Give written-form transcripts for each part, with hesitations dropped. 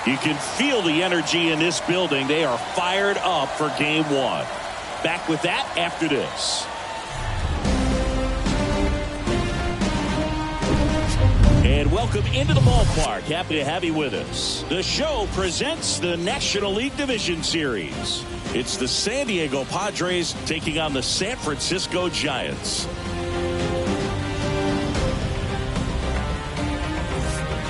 You can feel the energy in this building. They are fired up for game one. Back with that after this. And welcome into the ballpark. Happy to have you with us. The show presents the National League Division Series. It's the San Diego Padres taking on the San Francisco Giants.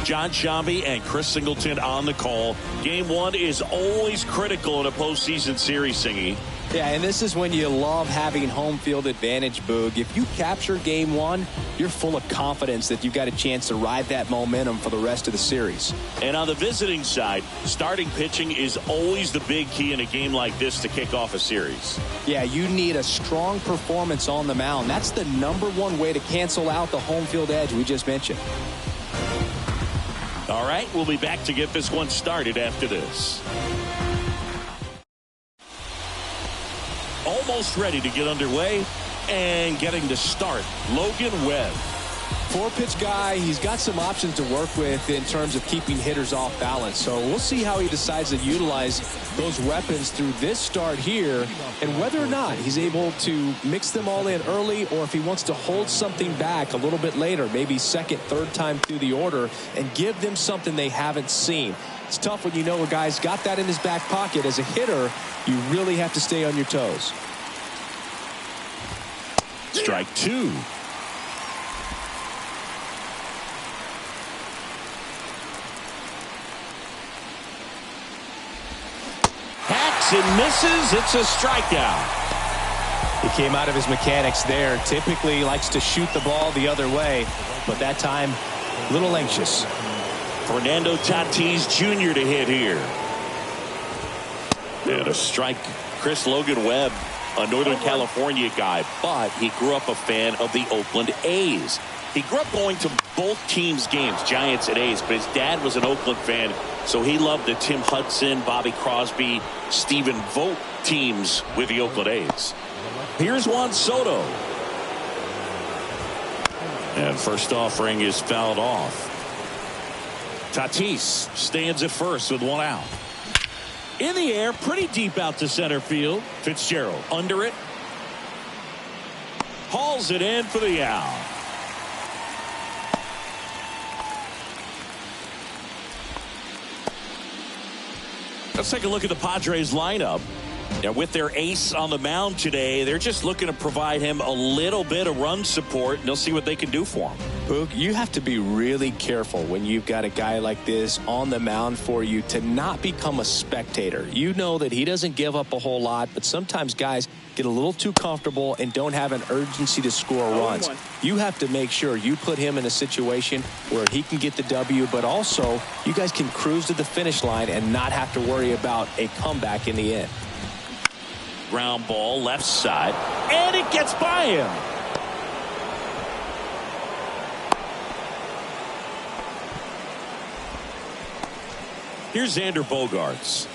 John Shambi and Chris Singleton on the call. Game one is always critical in a postseason series, Singy. Yeah, and this is when you love having home field advantage, Boog. If you capture game one, you're full of confidence that you've got a chance to ride that momentum for the rest of the series. And on the visiting side, starting pitching is always the big key in a game like this to kick off a series. Yeah, you need a strong performance on the mound. That's the #1 way to cancel out the home field edge we just mentioned. All right, we'll be back to get this one started after this. Almost ready to get underway and getting to start, Logan Webb. 4-pitch guy. He's got some options to work with in terms of keeping hitters off balance. So we'll see how he decides to utilize those weapons through this start here and whether or not he's able to mix them all in early or if he wants to hold something back a little bit later, maybe second, third time through the order and give them something they haven't seen. It's tough when you know a guy's got that in his back pocket. As a hitter, you really have to stay on your toes. Strike two. Hacks and misses. It's a strikeout. He came out of his mechanics there. Typically likes to shoot the ball the other way, but that time a little anxious. Fernando Tatis Jr. to hit here. And a strike. Chris, Logan Webb, a Northern California guy, but he grew up a fan of the Oakland A's. He grew up going to both teams' games, Giants and A's, but his dad was an Oakland fan, so he loved the Tim Hudson, Bobby Crosby, Stephen Vogt teams with the Oakland A's. Here's Juan Soto. And first offering is fouled off. Tatis stands at first with one out. In the air, pretty deep out to center field. Fitzgerald under it. Hauls it in for the out. Let's take a look at the Padres lineup. Now, with their ace on the mound today, they're just looking to provide him a little bit of run support, and they'll see what they can do for him. Boog, you have to be really careful when you've got a guy like this on the mound for you to not become a spectator. You know that he doesn't give up a whole lot, but sometimes guys get a little too comfortable and don't have an urgency to score runs. You have to make sure you put him in a situation where he can get the W, but also you guys can cruise to the finish line and not have to worry about a comeback in the end. Ground ball left side, and it gets by him. Here's Xander Bogaerts.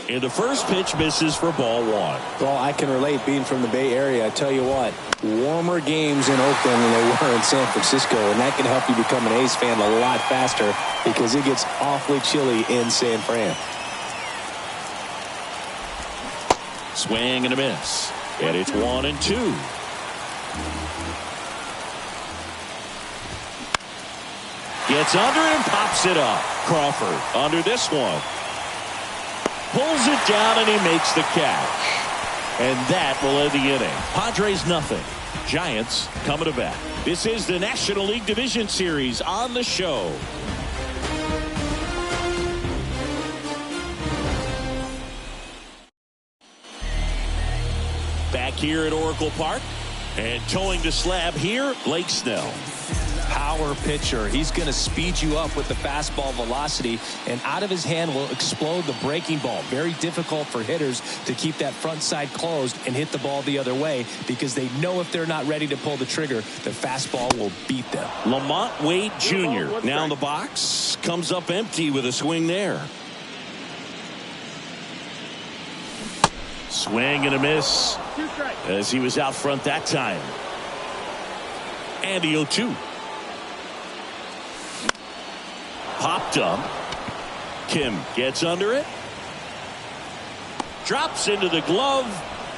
And the first pitch misses for ball one. Well, I can relate being from the Bay Area. I tell you what, warmer games in Oakland than they were in San Francisco, and that can help you become an A's fan a lot faster because it gets awfully chilly in San Fran. Swing and a miss. And it's 1-2. Gets under it and pops it up. Crawford under this one. Pulls it down and he makes the catch. And that will end the inning. Padres nothing. Giants coming to bat. This is the National League Division Series on the show. Back here at Oracle Park. And towing the slab here, Blake Snell. Power pitcher. He's going to speed you up with the fastball velocity, and out of his hand will explode the breaking ball. Very difficult for hitters to keep that front side closed and hit the ball the other way because they know if they're not ready to pull the trigger, the fastball will beat them. Lamont Wade Jr. now in the box. Comes up empty with a swing there. Swing and a miss as he was out front that time. And the 0-2. popped up. Kim gets under it. Drops into the glove.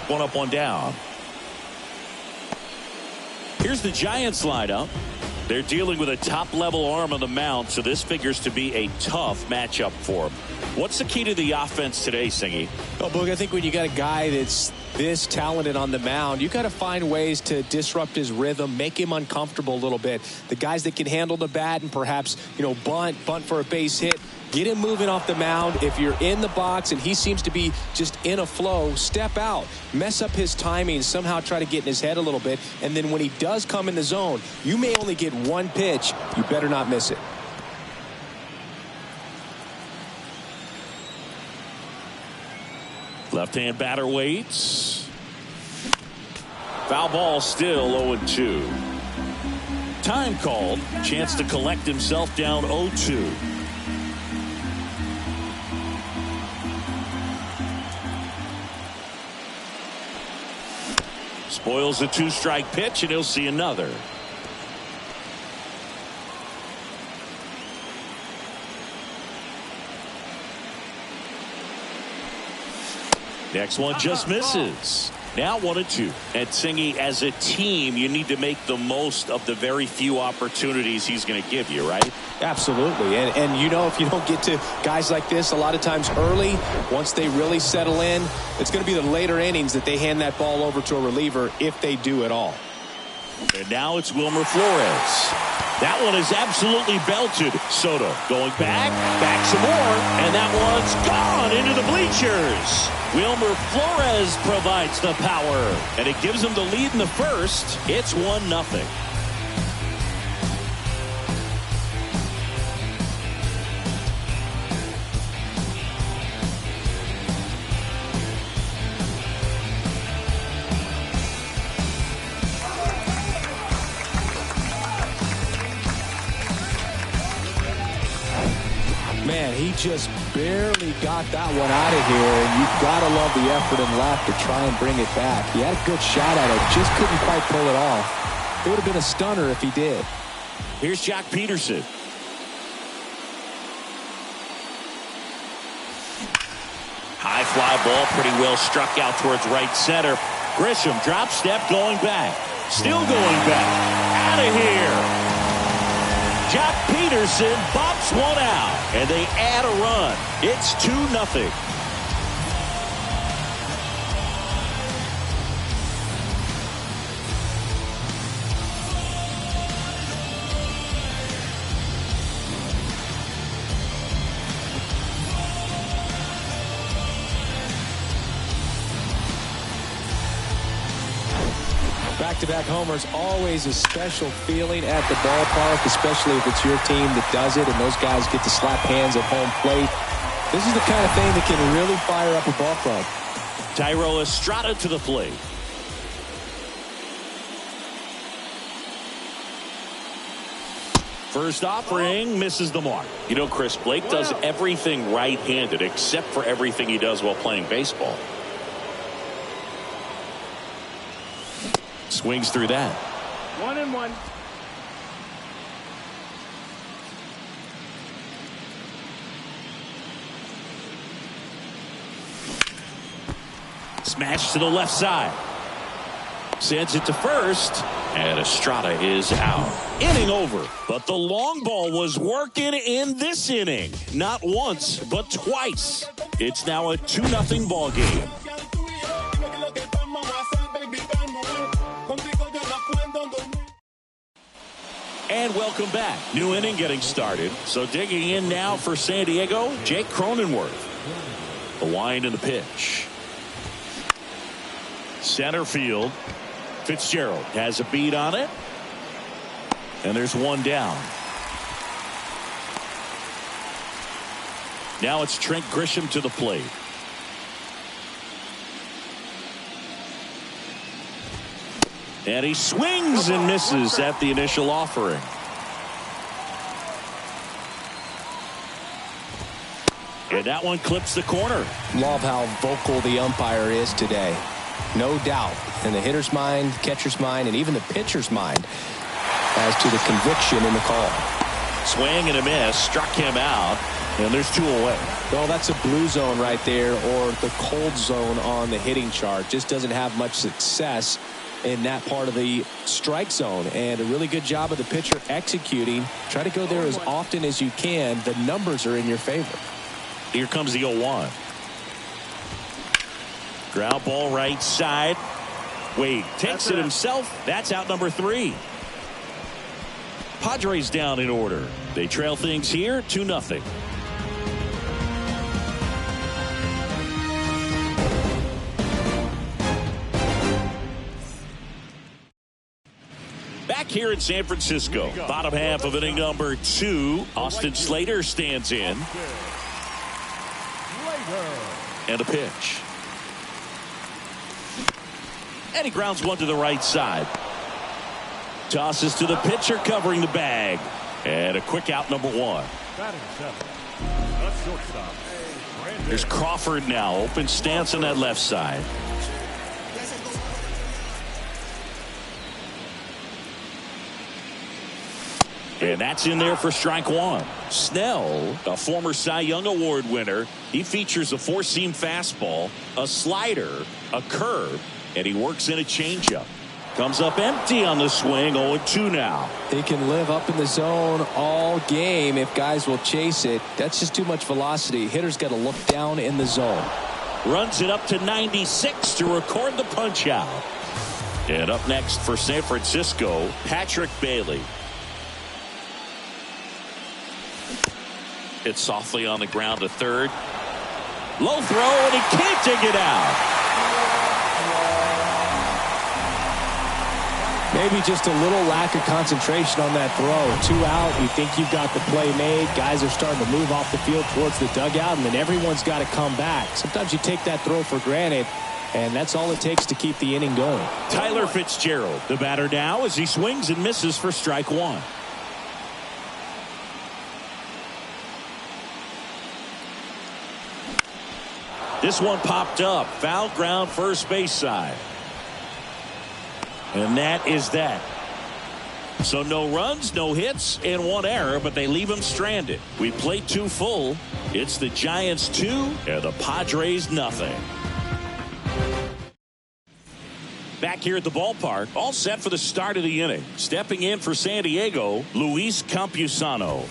One up, one down. Here's the Giants lineup. They're dealing with a top-level arm on the mound, so this figures to be a tough matchup for them. What's the key to the offense today, Singy? Oh, Boog, I think when you got a guy that's this talented on the mound, you got to find ways to disrupt his rhythm, make him uncomfortable a little bit. The guys that can handle the bat and perhaps, bunt for a base hit, get him moving off the mound. If you're in the box and he seems to be just in a flow, step out, mess up his timing, somehow try to get in his head a little bit. And then when he does come in the zone, you may only get one pitch. You better not miss it. Left-hand batter waits. Foul ball, still 0-2. Time called. Chance to collect himself down 0-2. Spoils a two-strike pitch, and he'll see another. Next one just misses. Now 1-2. And Singy, as a team, you need to make the most of the very few opportunities he's going to give you, right? Absolutely. And if you don't get to guys like this a lot of times early, once they really settle in, it's going to be the later innings that they hand that ball over to a reliever, if they do at all. And now it's Wilmer Flores. That one is absolutely belted. Soto going back some more, and that one's gone into the bleachers. Wilmer Flores provides the power, and it gives him the lead in the first. It's 1-0. Man, he just barely got that one out of here, and you've got to love the effort and left to try and bring it back. He had a good shot at it, just couldn't quite pull it off. It would have been a stunner if he did. Here's Jock Peterson. High fly ball, pretty well struck out towards right center. Grisham drop step going back. Still going back. Out of here. Jock Peterson bops one out, and they add a run. It's 2-0. Back-to-back homers, always a special feeling at the ballpark, especially if it's your team that does it and those guys get to slap hands at home plate. This is the kind of thing that can really fire up a ball club. Thairo Estrada to the plate. First offering misses the mark. Chris, Blake does everything right-handed except for everything he does while playing baseball. Swings through that. 1-1. Smash to the left side. Sends it to first. And Estrada is out. Inning over. But the long ball was working in this inning. Not once, but twice. It's now a 2-0 ball game. And welcome back. New inning getting started. So digging in now for San Diego, Jake Cronenworth. The wind and the pitch. Center field. Fitzgerald has a beat on it. And there's one down. Now it's Trent Grisham to the plate. And he swings and misses at the initial offering. And that one clips the corner. Love how vocal the umpire is today. No doubt in the hitter's mind, catcher's mind, and even the pitcher's mind as to the conviction in the call. Swing and a miss. Struck him out. And there's 2 away. Well, that's a blue zone right there, or the cold zone on the hitting chart. Just doesn't have much success in that part of the strike zone. And a really good job of the pitcher executing. Try to go there as often as you can. The numbers are in your favor. Here comes the 0-1. Ground ball right side. Wade takes it himself. That's out number 3. Padres down in order. They trail things here 2-0. Back here in San Francisco, bottom half of inning number 2. Austin Slater stands in. And a pitch. And he grounds one to the right side. Tosses to the pitcher covering the bag. And a quick out, number 1. There's Crawford now. Open stance on that left side. And that's in there for strike 1. Snell, a former Cy Young Award winner. He features a 4-seam fastball, a slider, a curve, and he works in a changeup. Comes up empty on the swing. 0-2 now. He can live up in the zone all game if guys will chase it. That's just too much velocity. Hitter's got to look down in the zone. Runs it up to 96 to record the punch out. And up next for San Francisco, Patrick Bailey. It's softly on the ground to third. Low throw, and he can't dig it out. Maybe just a little lack of concentration on that throw. 2 out. You think you've got the play made. Guys are starting to move off the field towards the dugout, and then everyone's got to come back. Sometimes you take that throw for granted, and that's all it takes to keep the inning going. Tyler Fitzgerald, the batter now, as he swings and misses for strike 1. This one popped up. Foul ground, first base side. And that is that. So no runs, no hits, and 1 error, but they leave him stranded. We played 2 full. It's the Giants 2 and the Padres nothing. Back here at the ballpark, all set for the start of the inning. Stepping in for San Diego, Luis Campusano.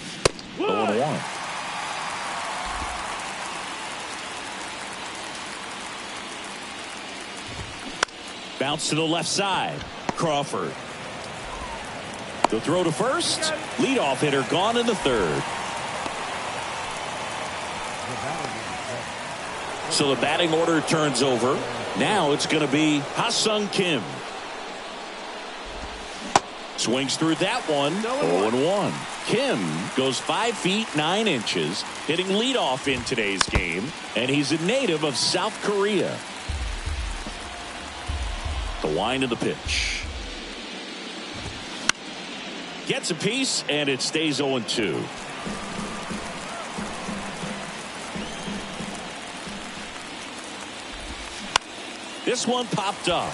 0-1. Bounce to the left side. Crawford. The throw to first. Leadoff hitter gone in the third. So the batting order turns over. Now it's going to be Ha-Sung Kim. Swings through that one. 0-1. Kim goes 5 feet 9 inches, hitting leadoff in today's game, and he's a native of South Korea. The wind of the pitch. Gets a piece, and it stays 0-2. This one popped up.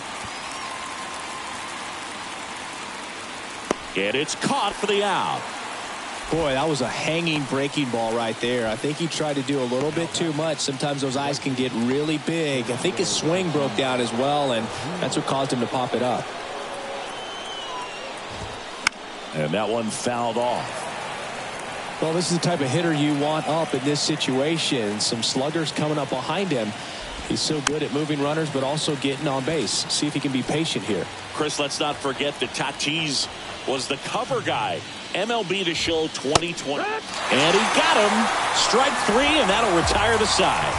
And it's caught for the out. Boy, that was a hanging breaking ball right there. I think he tried to do a little bit too much. Sometimes those eyes can get really big. I think his swing broke down as well, and that's what caused him to pop it up. And that one fouled off. Well, this is the type of hitter you want up in this situation. Some sluggers coming up behind him. He's so good at moving runners, but also getting on base. See if he can be patient here. Chris, let's not forget that Tatis was the cover guy. MLB The Show 2020. And he got him. Strike 3, and that'll retire the side.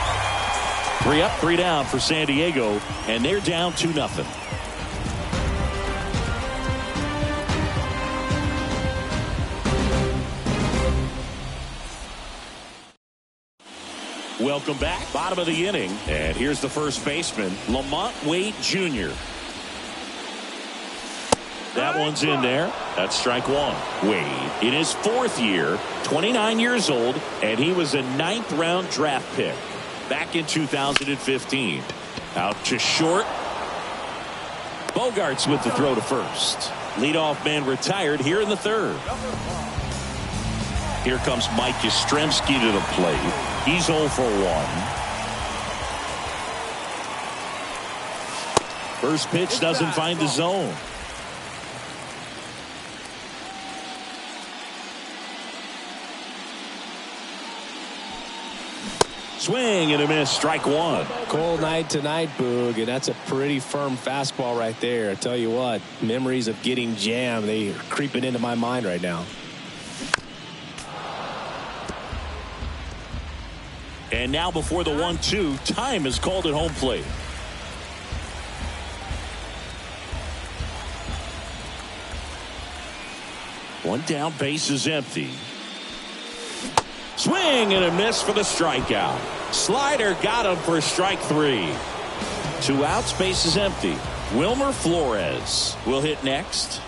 3 up, 3 down for San Diego, and they're down 2-0. Welcome back. Bottom of the inning. And here's the first baseman, Lamont Wade Jr. That one's in there. That's strike 1. Wade in his 4th year, 29 years old, and he was a 9th round draft pick back in 2015. Out to short. Bogarts with the throw to first. Leadoff man retired here in the 3rd. Here comes Mike Yastrzemski to the plate. He's 0 for 1. First pitch doesn't find the zone. Swing and a miss, strike one. Cold night tonight, Boog, and that's a pretty firm fastball right there. I tell you what, memories of getting jammed, they are creeping into my mind right now. And now before the 1-2, time is called at home plate. One down, base is empty. Swing and a miss for the strikeout. Slider got him for strike 3. 2 outs, base is empty. Wilmer Flores will hit next.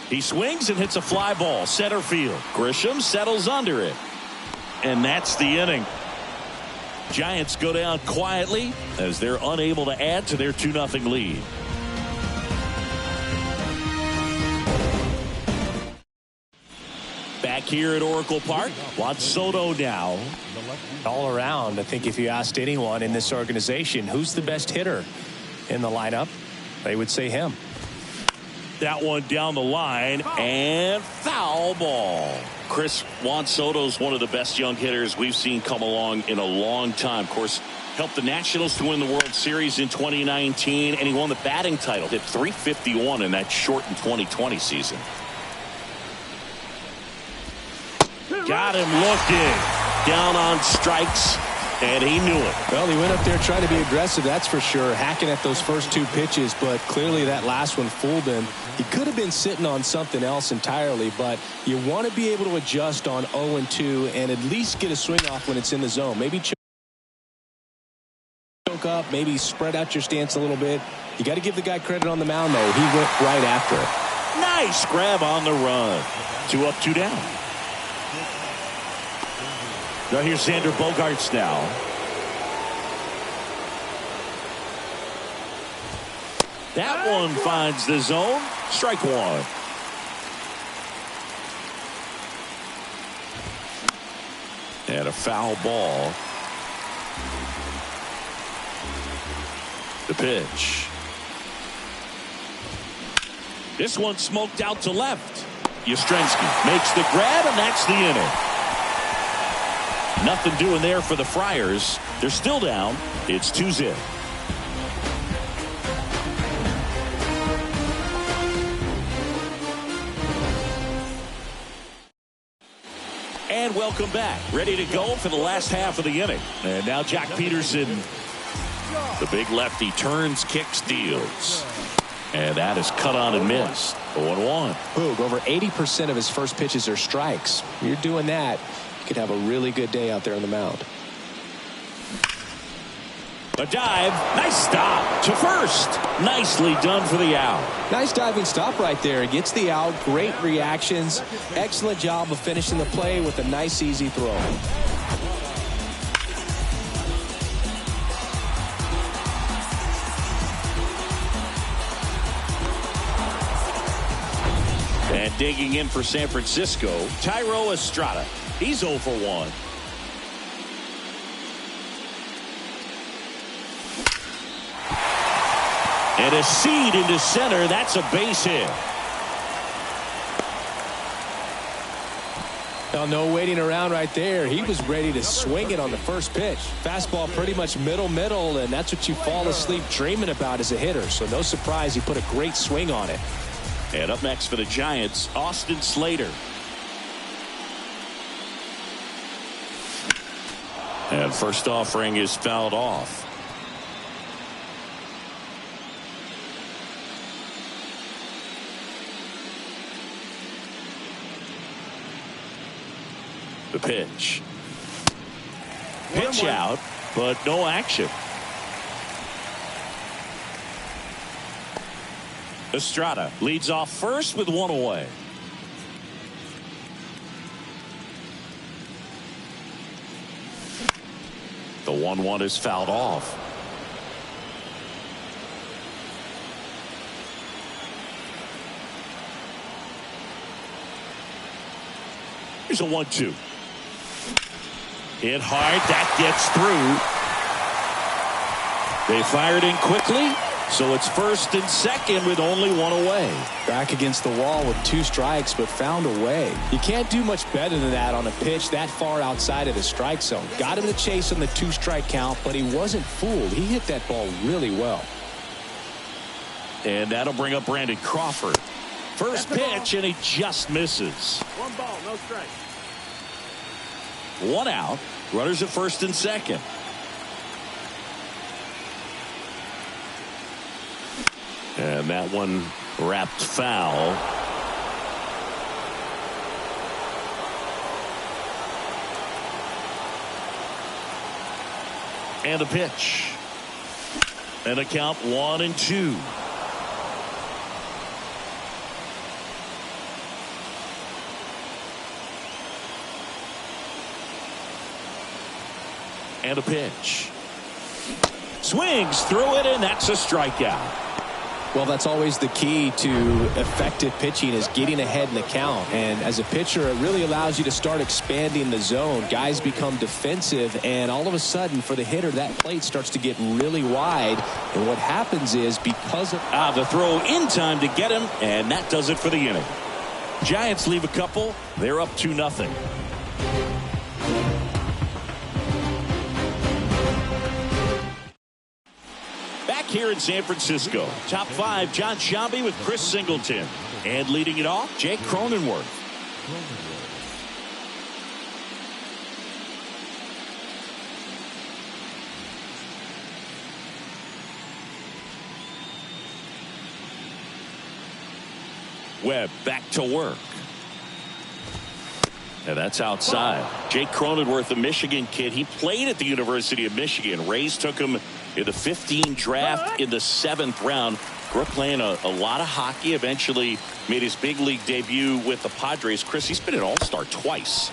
He swings and hits a fly ball, center field. Grisham settles under it. And that's the inning. Giants go down quietly as they're unable to add to their 2-0 lead. Back here at Oracle Park, Juan Soto now. All around, I think if you asked anyone in this organization who's the best hitter in the lineup, they would say him. That one down the line and foul ball. Chris, Juan Soto's one of the best young hitters we've seen come along in a long time. Of course, helped the Nationals to win the World Series in 2019, and he won the batting title. Hit .351 in that shortened 2020 season. Got him looking. Down on strikes, and he knew it. Well, he went up there trying to be aggressive, that's for sure, hacking at those first 2 pitches, but clearly that last one fooled him. He could have been sitting on something else entirely, but you want to be able to adjust on 0-2 and at least get a swing off when it's in the zone. Maybe choke up, maybe spread out your stance a little bit. You got to give the guy credit on the mound, though. He went right after it. Nice grab on the run. 2 up, 2 down. Now here's Xander Bogaerts now. That one finds the zone. Strike 1. And a foul ball. The pitch. This one smoked out to left. Yastrzemski makes the grab, and that's the inning. Nothing doing there for the Friars. They're still down. It's 2-0. And welcome back. Ready to go for the last half of the inning. And now Jack Peterson, the big lefty, turns, kicks, deals. And that is cut on and missed. 0-1. Boog, over 80% of his first pitches are strikes. You're doing that, you could have a really good day out there on the mound. A dive. Nice stop to first. Nicely done for the out. Nice diving stop right there. Gets the out. Great reactions. Excellent job of finishing the play with a nice, easy throw. And digging in for San Francisco, Thairo Estrada. He's 0 for 1. And a seed into center. That's a base hit. Now, no waiting around right there. He was ready to swing it on the first pitch. Fastball pretty much middle, and that's what you fall asleep dreaming about as a hitter. So no surprise he put a great swing on it. And up next for the Giants, Austin Slater. And first offering is fouled off. The pitch. Pitch out, but no action. Estrada leads off first with 1 away. The 1-1 is fouled off. Here's a 1-2. Hit hard. That gets through. They fired in quickly, so it's first and second with only one away. Back against the wall with 2 strikes, but found a way. You can't do much better than that on a pitch that far outside of the strike zone. Got him to chase on the 2-strike count, but he wasn't fooled. He hit that ball really well. And that'll bring up Brandon Crawford. First pitch, and he just misses. 1 ball, no strike. 1 out. Runners at first and second. And that one wrapped foul. And a pitch. And a count 1-2. And a pitch. Swings through it, and that's a strikeout. Well, that's always the key to effective pitching, is getting ahead in the count. And as a pitcher, it really allows you to start expanding the zone. Guys become defensive, and all of a sudden, for the hitter, that plate starts to get really wide. And what happens is, because of the throw in time to get him, and that does it for the inning. Giants leave a couple. They're up 2-0. Here in San Francisco, top 5, John Sciambi with Chris Singleton, and leading it off, Jake Cronenworth. Webb back to work. And that's outside. Jake Cronenworth, a Michigan kid. He played at the University of Michigan. Rays took him in the 15 draft in the 7th round. Grew up playing a lot of hockey. Eventually made his big league debut with the Padres. Chris, he's been an all-star twice.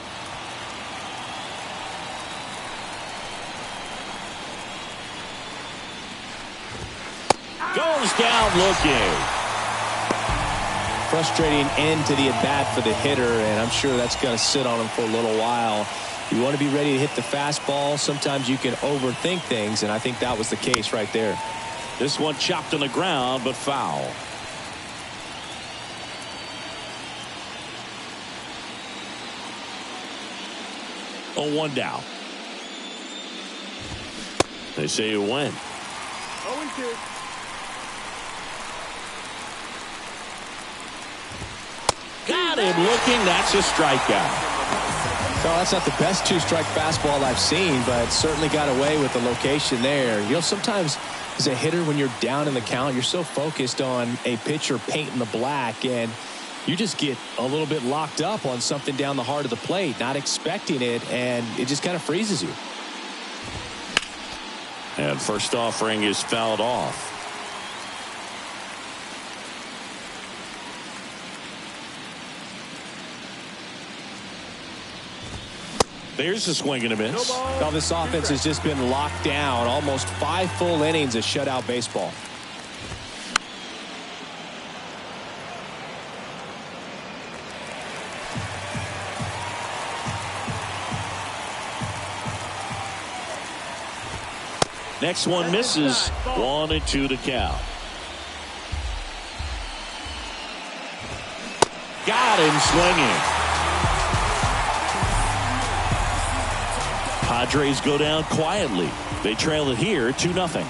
Goes down looking. Frustrating end to the at-bat for the hitter, and I'm sure that's going to sit on him for a little while. You want to be ready to hit the fastball. Sometimes you can overthink things, and I think that was the case right there. This one chopped on the ground, but foul. Oh, 1 down. They say you win. 0-2. Got him looking. That's a strikeout. Well, that's not the best 2-strike fastball I've seen, but certainly got away with the location there. You know, sometimes as a hitter, when you're down in the count, you're so focused on a pitcher painting the black, and you just get a little bit locked up on something down the heart of the plate, not expecting it, and it just kind of freezes you. And first offering is fouled off. There's a swing and a miss. Now this offense has just been locked down. Almost 5 full innings of shutout baseball. Next one misses. 1-2 to count. Got him swinging. Padres go down quietly. They trail it here 2-0.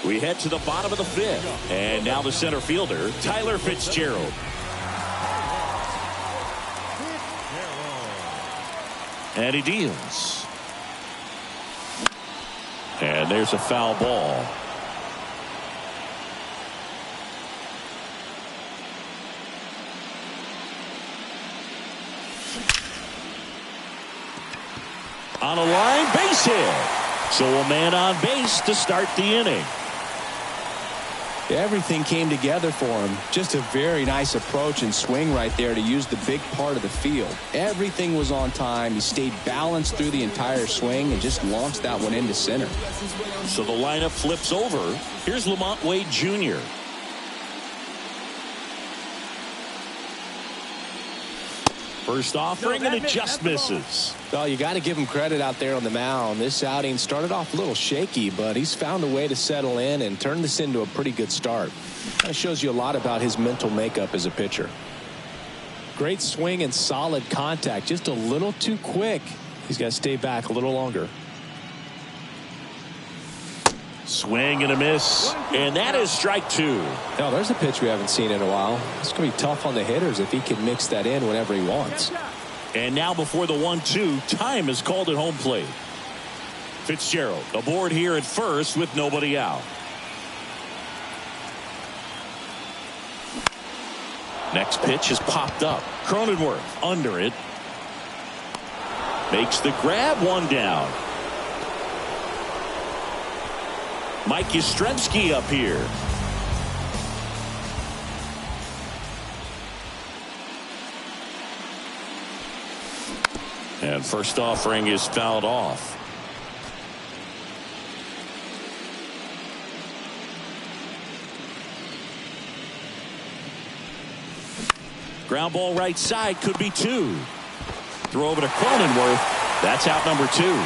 We head to the bottom of the 5th. And now the center fielder, Tyler Fitzgerald. And he deals. And there's a foul ball. On a line, base hit. So a man on base to start the inning. Everything came together for him. Just a very nice approach and swing right there to use the big part of the field. Everything was on time. He stayed balanced through the entire swing and just launched that one into center. So the lineup flips over. Here's Lamont Wade Jr. First offering, and it just misses. Well, you got to give him credit out there on the mound. This outing started off a little shaky, but he's found a way to settle in and turn this into a pretty good start. That shows you a lot about his mental makeup as a pitcher. Great swing and solid contact. Just a little too quick. He's got to stay back a little longer. Swing and a miss, and that is strike two. Now, there's a pitch we haven't seen in a while. It's going to be tough on the hitters if he can mix that in whenever he wants. And now before the 1-2, time is called at home plate. Fitzgerald aboard here at first with nobody out. Next pitch is popped up. Cronenworth under it. Makes the grab, one down. Mike Yastrzemski up here. And first offering is fouled off. Ground ball right side, could be two. Throw over to Cronenworth. That's out number two.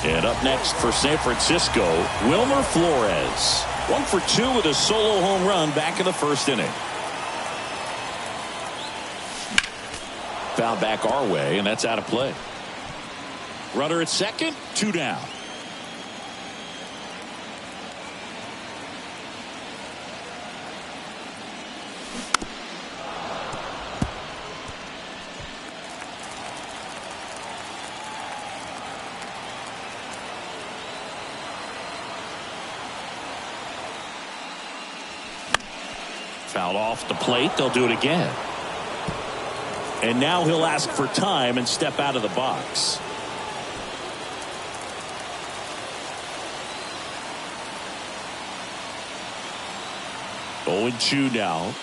And up next for San Francisco, Wilmer Flores. 1 for 2 with a solo home run back in the first inning. Foul back our way, and that's out of play. Runner at second, 2 down. Fouled off the plate. They'll do it again. And now he'll ask for time and step out of the box. Oh, and 2 now.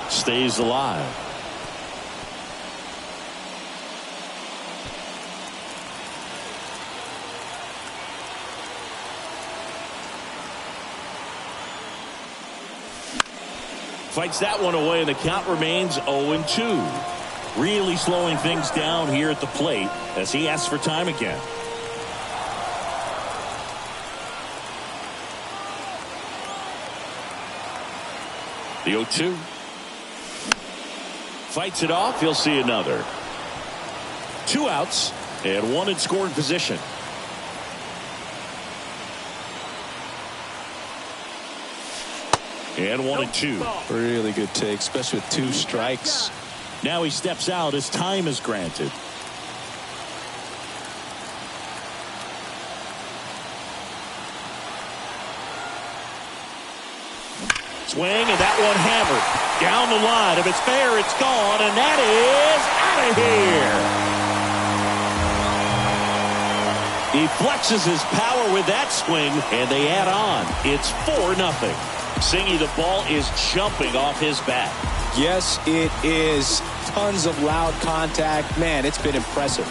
Stays alive. Fights that one away, and the count remains 0-2. Really slowing things down here at the plate as he asks for time again. The 0-2. Fights it off. He'll see another. 2 outs and 1 in scoring position. And 1-2. Really good take, especially with 2 strikes. Now he steps out as time is granted. Swing, and that one hammered down the line. If it's fair, it's gone, and that is out of here. He flexes his power with that swing, and they add on. It's 4-0. Singy, the ball is jumping off his bat. Yes, it is. Tons of loud contact. Man, it's been impressive.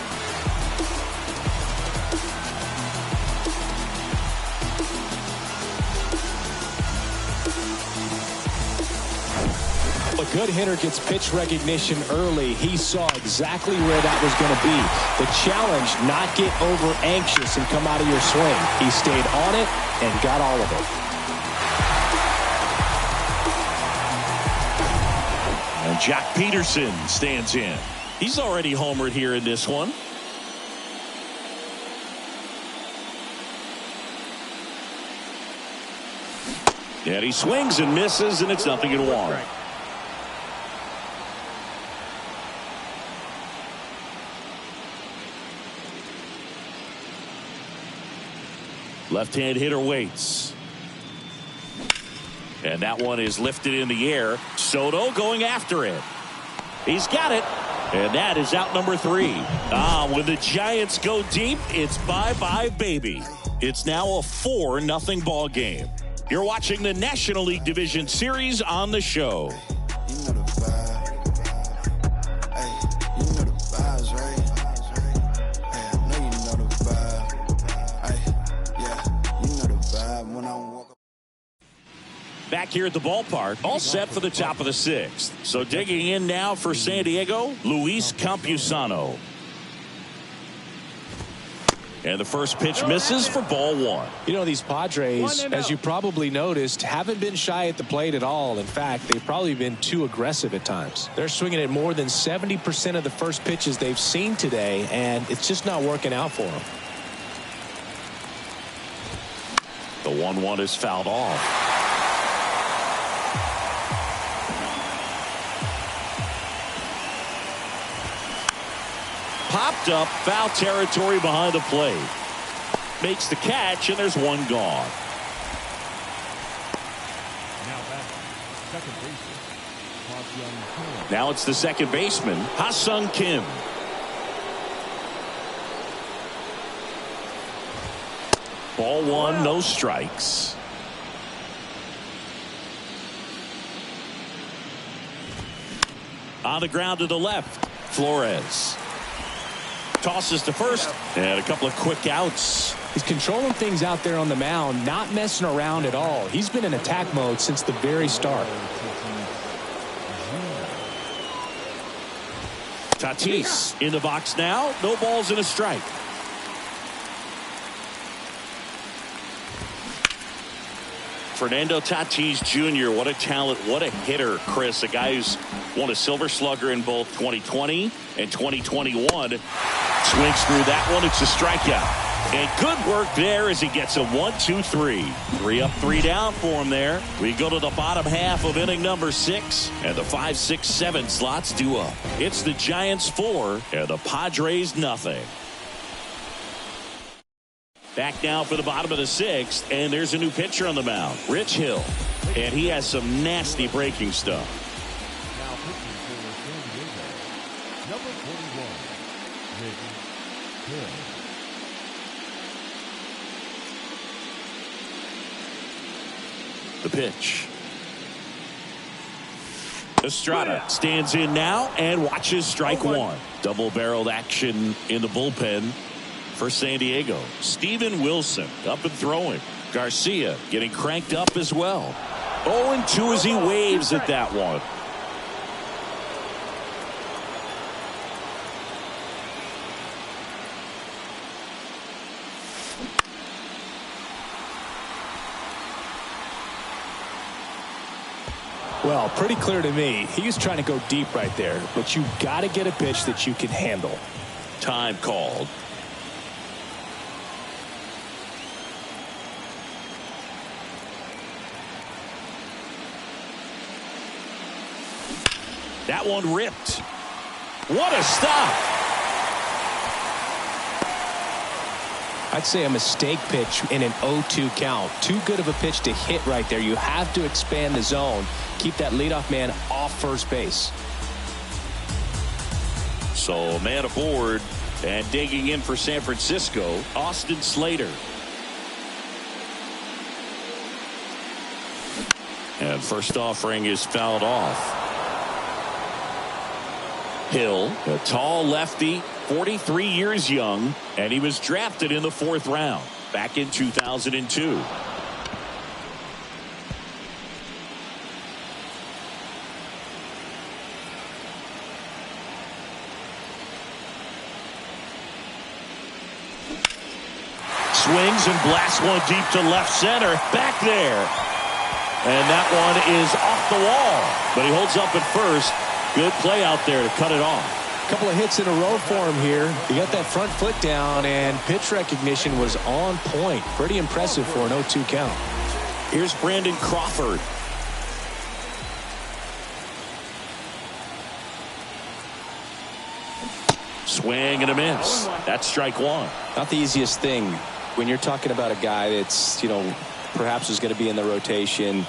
A good hitter gets pitch recognition early. He saw exactly where that was going to be. The challenge, not get over anxious and come out of your swing. He stayed on it and got all of it. And Jack Peterson stands in. He's already homered here in this one. And he swings and misses, and it's 0-1. Left-hand hitter waits. And that one is lifted in the air. Soto going after it. He's got it. And that is out number 3. When the Giants go deep, it's bye-bye, baby. It's now a 4-0 ball game. You're watching the National League Division Series on the show. You know the vibe. Hey, you know the vibes, right? Hey, I know you know the vibe. Hey, yeah, you know the vibe when I walk up. Back here at the ballpark, all set for the top of the 6th. So digging in now for San Diego, Luis Campusano. And the first pitch misses for ball 1. You know, these Padres, as you probably noticed, haven't been shy at the plate at all. In fact, they've probably been too aggressive at times. They're swinging at more than 70% of the first pitches they've seen today, and it's just not working out for them. The 1-1 is fouled off. Popped up, foul territory behind the plate. Makes the catch, and there's one gone. Now it's the second baseman, Ha-Sung Kim. Ball 1, no strikes. On the ground to the left, Flores. Tosses to first, and a couple of quick outs. He's controlling things out there on the mound, not messing around at all. He's been in attack mode since the very start. Tatis in the box now. No balls and a strike. Fernando Tatis Jr., what a talent, what a hitter, Chris. A guy who's won a Silver Slugger in both 2020 and 2021. Swings through that one. It's a strikeout. And good work there as he gets a 1-2-3. 3 up, 3 down for him there. We go to the bottom half of inning number 6. And the 5, 6, 7 slots due up. It's the Giants 4 and the Padres nothing. Back now for the bottom of the 6th. And there's a new pitcher on the mound. Rich Hill. And he has some nasty breaking stuff. Now pitching for San Diego, number 41, Rich Hill. The pitch. Estrada stands in now and watches strike 1. Double-barreled action in the bullpen for San Diego. Steven Wilson up and throwing. Garcia getting cranked up as well. 0-2 as he waves at that one. Well, pretty clear to me. He was trying to go deep right there, but you got to get a pitch that you can handle. Time called. That one ripped. What a stop. I'd say a mistake pitch in an 0-2 count. Too good of a pitch to hit right there. You have to expand the zone. Keep that leadoff man off first base. So man aboard and digging in for San Francisco, Austin Slater. And first offering is fouled off. Hill, a tall lefty, 43 years young, and he was drafted in the 4th round back in 2002. Swings and blasts one deep to left center. Back there. And that one is off the wall. But he holds up at first. Good play out there to cut it off. A couple of hits in a row for him here. He got that front foot down, and pitch recognition was on point. Pretty impressive for an 0-2 count. Here's Brandon Crawford. Swing and a miss. That's strike 1. Not the easiest thing when you're talking about a guy that's, perhaps is going to be in the rotation.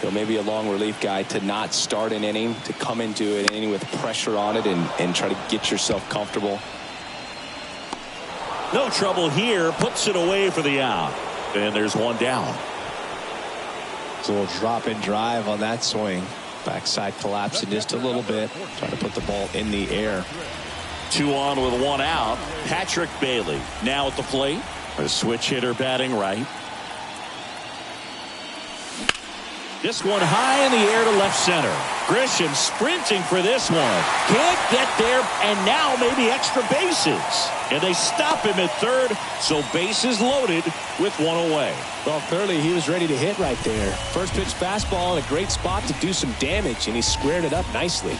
He'll maybe a long relief guy to not start an inning, to come into an inning with pressure on it and try to get yourself comfortable. No trouble here. Puts it away for the out. And there's one down. It's a little drop and drive on that swing. Backside collapsing just a little bit. Trying to put the ball in the air. 2 on with 1 out. Patrick Bailey now at the plate. A switch hitter batting right. This one high in the air to left center. Grisham sprinting for this one. Can't get there, and now maybe extra bases. And they stop him at third, so bases loaded with 1 away. Well, clearly he was ready to hit right there. First pitch fastball in a great spot to do some damage, and he squared it up nicely.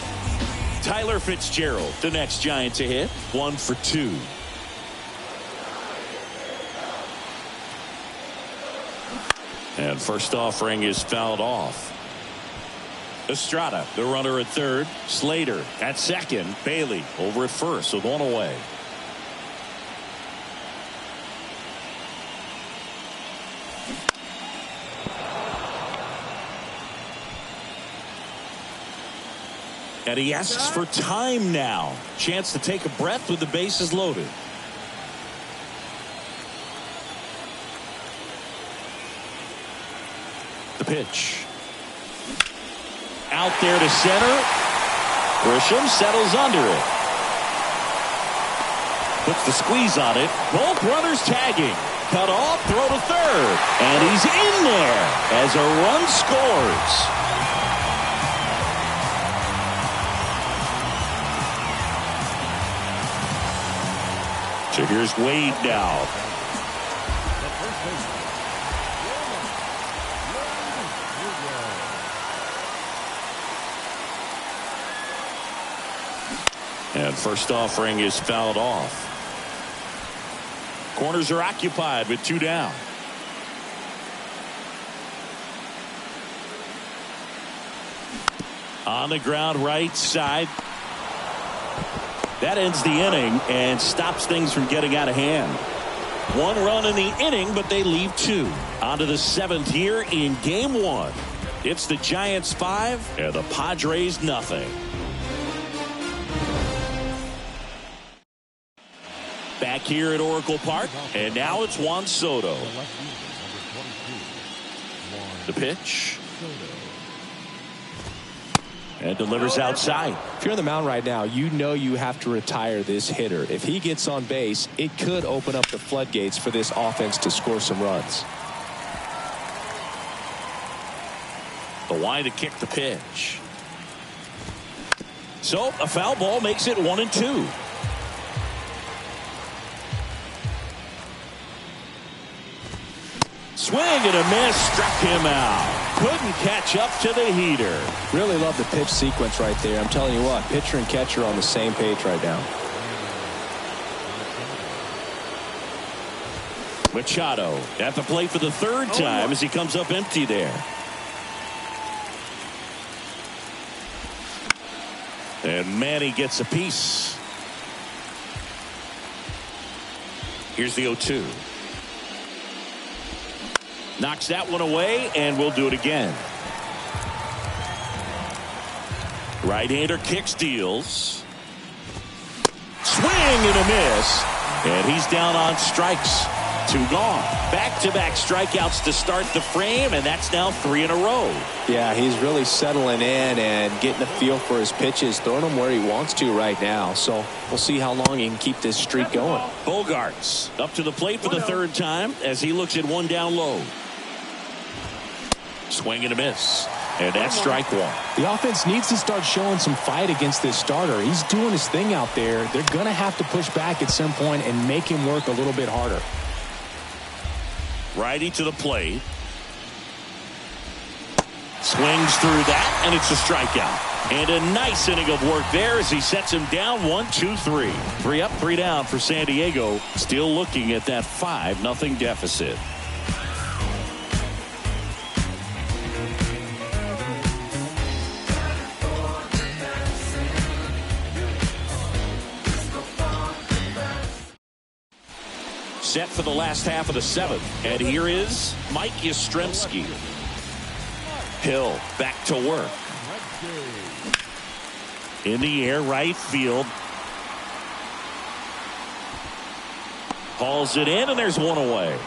Tyler Fitzgerald, the next Giant to hit. 1 for 2. And first offering is fouled off. Estrada, the runner at third. Slater at second. Bailey over at first with 1 away. And he asks for time now. Chance to take a breath with the bases loaded. The pitch. Out there to center. Grisham settles under it. Puts the squeeze on it. Both runners tagging. Cut off, throw to third. And he's in there as a run scores. So here's Wade now. And first offering is fouled off. Corners are occupied with 2 down. On the ground right side. That ends the inning and stops things from getting out of hand. 1 run in the inning, but they leave 2. On to the 7th here in game 1. It's the Giants 5 and the Padres nothing. Back here at Oracle Park, and now it's Juan Soto. The pitch. And delivers outside. If you're on the mound right now, you know you have to retire this hitter. If he gets on base, it could open up the floodgates for this offense to score some runs. The line to kick the pitch. So a foul ball makes it 1-2. Swing and a miss, struck him out. Couldn't catch up to the heater. Really love the pitch sequence right there. I'm telling you what, pitcher and catcher are on the same page right now. Machado at the plate for the 3rd time as he comes up empty there. And Manny gets a piece. Here's the 0-2. Knocks that one away, and we'll do it again. Right-hander kicks, deals. Swing and a miss. And he's down on strikes. 2 gone. Back-to-back strikeouts to start the frame, and that's now 3 in a row. Yeah, he's really settling in and getting a feel for his pitches, throwing them where he wants to right now. So we'll see how long he can keep this streak going. Bogarts up to the plate for the 3rd time as he looks at 1 down low. Swing and a miss. And that's strike 1. The offense needs to start showing some fight against this starter. He's doing his thing out there. They're going to have to push back at some point and make him work a little bit harder. Righty to the plate. Swings through that, and it's a strikeout. And a nice inning of work there as he sets him down 1-2-3. 3 up, 3 down for San Diego. Still looking at that 5-0 deficit. Set for the last half of the 7th. And here is Mike Yastrzemski. Hill back to work. In the air, right field. Hauls it in, and there's one away.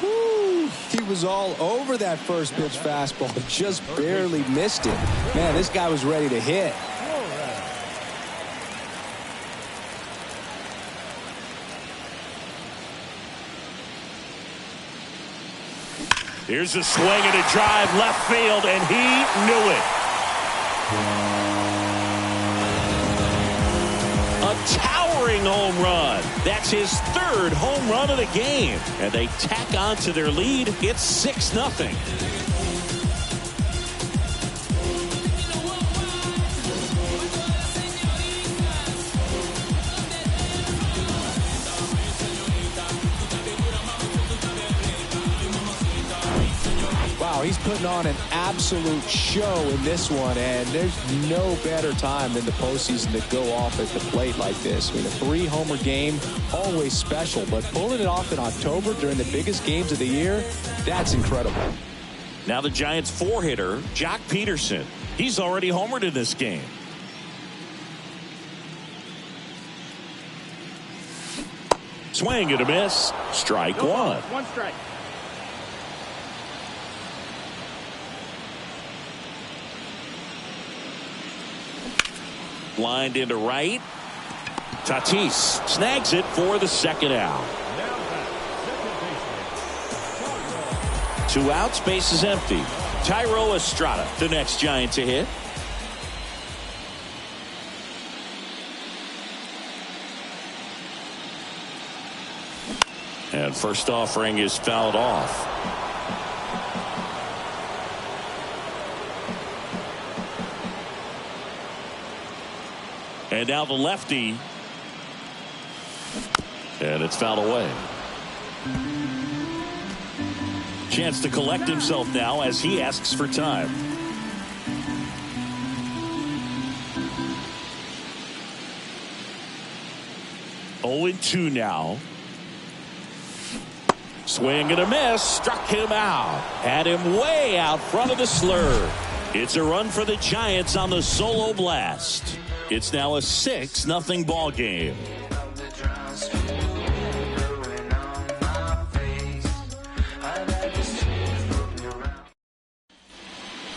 Woo, he was all over that first pitch fastball, just barely missed it. Man, this guy was ready to hit. Here's a swing and a drive left field, and he knew it. A towering home run. That's his third home run of the game. And they tack on to their lead. It's 6-0. Wow, he's putting on an absolute show in this one, and there's no better time than the postseason to go off at the plate like this. I mean, a 3-homer game, always special, but pulling it off in October during the biggest games of the year, that's incredible. Now the Giants' 4-hitter, Jock Peterson. He's already homered in this game. Swing and a miss. Strike one. One strike. Lined into right. Tatis snags it for the second out. 2 outs, base is empty. Tyro Estrada, the next Giant to hit. And first offering is fouled off. And now the lefty. And it's fouled away. Chance to collect himself now as he asks for time. Oh, 2 now. Swing and a miss. Struck him out. Had him way out front of the slur. It's a run for the Giants on the solo blast. It's now a 6-0 ball game.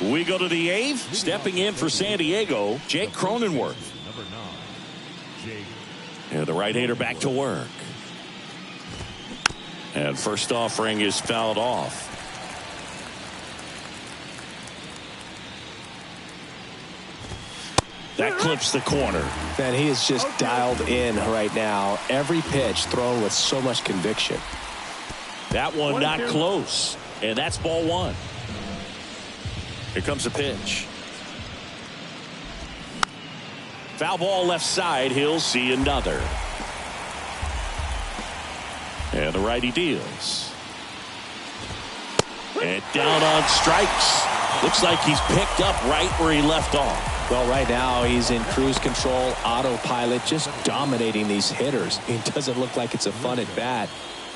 We go to the 8th. Stepping in for San Diego, Jake Cronenworth. Number 9, Jake. And the right-hander back to work. And first offering is fouled off. That clips the corner. Man, he is just dialed in right now. Every pitch thrown with so much conviction. That one not close. And that's ball 1. Here comes a pitch. Foul ball left side. He'll see another. And the righty deals. And down on strikes. Looks like he's picked up right where he left off. Well, right now he's in cruise control, autopilot, just dominating these hitters. It doesn't look like it's a fun at bat.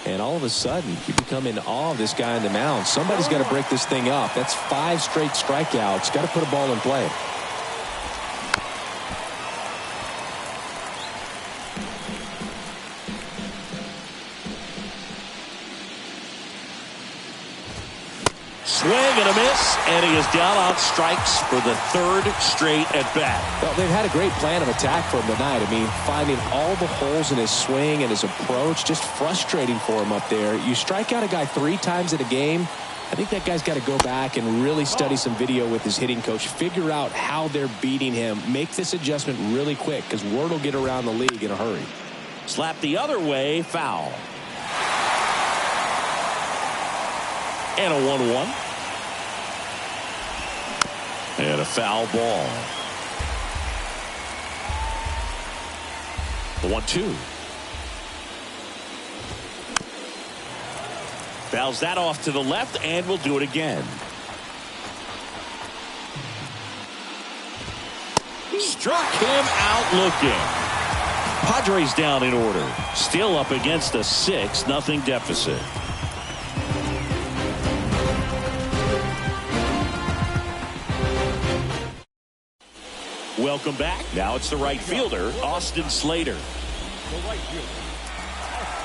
And all of a sudden, you become in awe of this guy on the mound. Somebody's got to break this thing up. That's 5 straight strikeouts. Got to put a ball in play. Swing and a miss, and he is down on strikes for the 3rd straight at bat. Well, they've had a great plan of attack for him tonight. I mean, finding all the holes in his swing and his approach, just frustrating for him up there. You strike out a guy 3 times in a game, I think that guy's got to go back and really study some video with his hitting coach, figure out how they're beating him, make this adjustment really quick, because word will get around the league in a hurry. Slap the other way, foul. And a 1-1. And a foul ball. The 1-2. Fouls that off to the left, and will do it again. Struck him out looking. Padres down in order. Still up against a 6-0 deficit. Welcome back. Now it's the right fielder, Austin Slater. The right fielder, Austin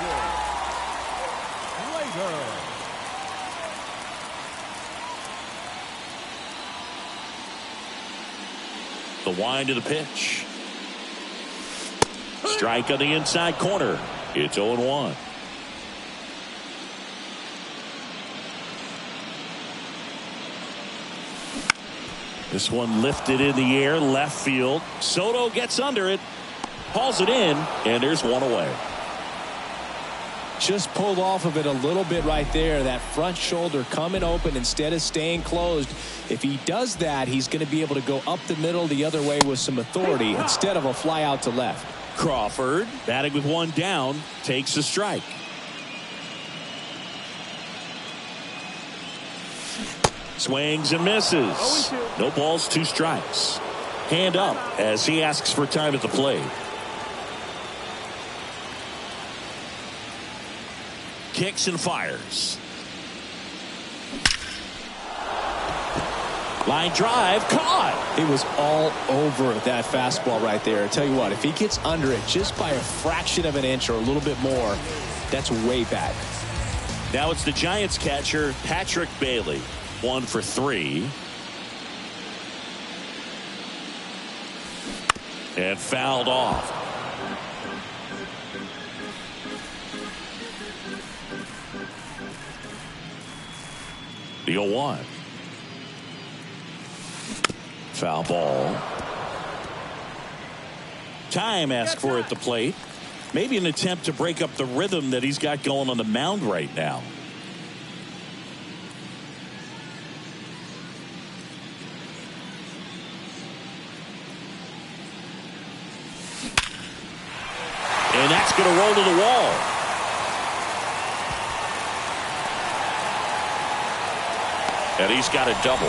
Slater. The wind of the pitch. Strike on the inside corner. It's 0-1. This one lifted in the air, left field. Soto gets under it, hauls it in, and there's one away. Just pulled off of it a little bit right there. That front shoulder coming open instead of staying closed. If he does that, he's going to be able to go up the middle the other way with some authority instead of a fly out to left. Crawford, batting with one down, takes a strike. Swings and misses. No balls, 2 strikes. Hand up as he asks for time at the plate. Kicks and fires. Line drive, caught. He was all over that fastball right there. I tell you what, if he gets under it just by a fraction of an inch or a little bit more, that's way back. Now it's the Giants catcher, Patrick Bailey. 1 for 3. And fouled off. The 0-1. Foul ball. Time asked for at the plate. Maybe an attempt to break up the rhythm that he's got going on the mound right now. And that's going to roll to the wall. And he's got a double.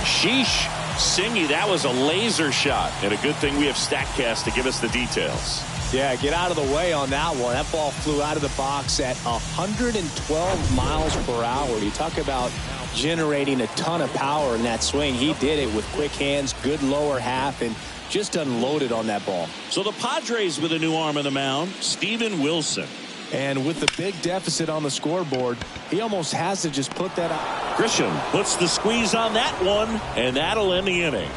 Sheesh. Singy, that was a laser shot. And a good thing we have StatCast to give us the details. Yeah, get out of the way on that one. That ball flew out of the box at 112 miles per hour. You talk about generating a ton of power in that swing. He did it with quick hands, good lower half, and just unloaded on that ball. So the Padres with a new arm on the mound, Steven Wilson. And with the big deficit on the scoreboard, he almost has to just put that out. Grisham puts the squeeze on that one, and that'll end the inning.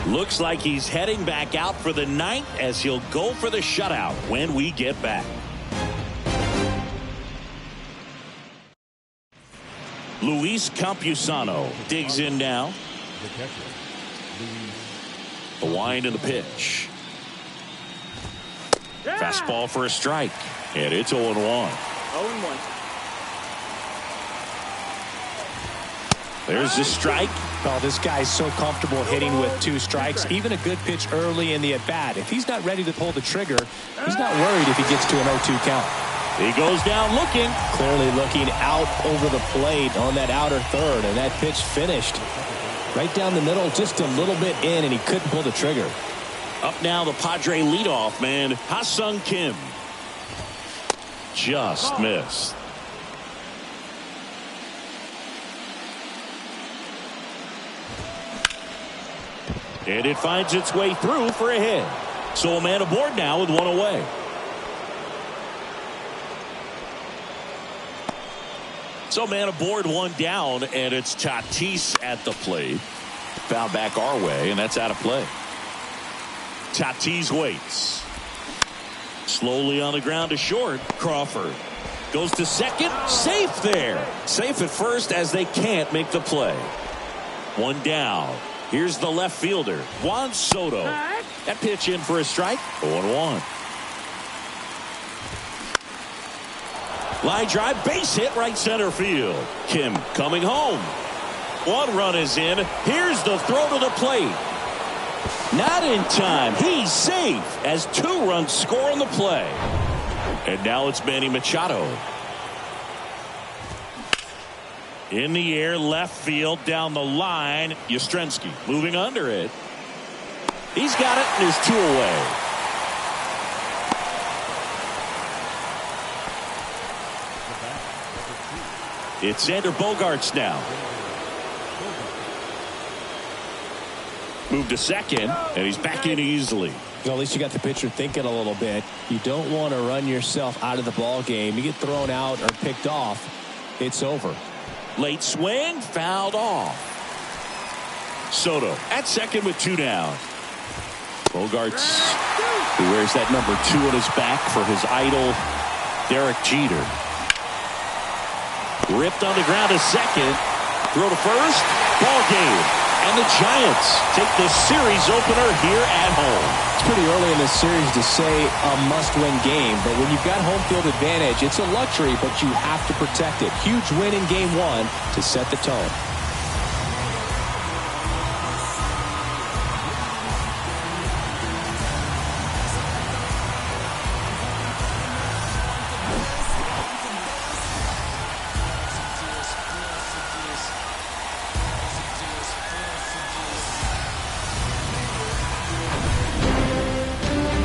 Looks like he's heading back out for the 9th as he'll go for the shutout when we get back. Luis Campusano digs in now. The wind of the pitch. Fastball for a strike. And it's 0-1. 0-1. There's the strike. Oh, this guy's so comfortable hitting with 2 strikes. Even a good pitch early in the at-bat. If he's not ready to pull the trigger, he's not worried if he gets to an 0-2 count. He goes down looking. Clearly looking out over the plate on that outer third, and that pitch finished right down the middle, just a little bit in, and he couldn't pull the trigger. Up now, the Padre leadoff man, Ha-Sung Kim. Just missed. And it finds its way through for a hit. So a man aboard now with 1 away. So man aboard, 1 down, and it's Tatis at the plate. Foul back our way, and that's out of play. Tatis waits. Slowly on the ground to short. Crawford goes to second. Safe there. Safe at first as they can't make the play. 1 down. Here's the left fielder, Juan Soto. That pitch in for a strike. 0-1. Line drive, base hit, right center field. Kim coming home. 1 run is in. Here's the throw to the plate. Not in time. He's safe as 2 runs score on the play. And now it's Manny Machado. In the air, left field, down the line. Yastrzemski moving under it. He's got it, and there's 2 away. It's Xander Bogaerts now. Move to second, and he's back in easily. Well, at least you got the pitcher thinking a little bit. You don't want to run yourself out of the ball game. You get thrown out or picked off, it's over. Late swing, fouled off. Soto at second with 2 down. Bogaerts, who wears that number 2 on his back for his idol, Derek Jeter. Ripped on the ground to second. Throw to first. Ball game. And the Giants take the series opener here at home. It's pretty early in this series to say a must-win game, but when you've got home field advantage, it's a luxury, but you have to protect it. Huge win in game 1 to set the tone.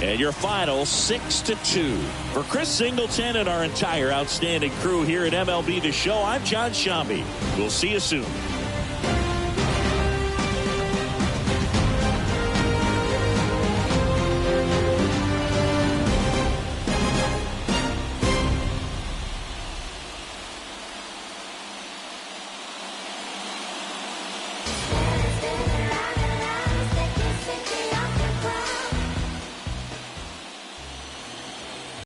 And your final 6-2. For Chris Singleton and our entire outstanding crew here at MLB The Show, I'm John Shambi. We'll see you soon.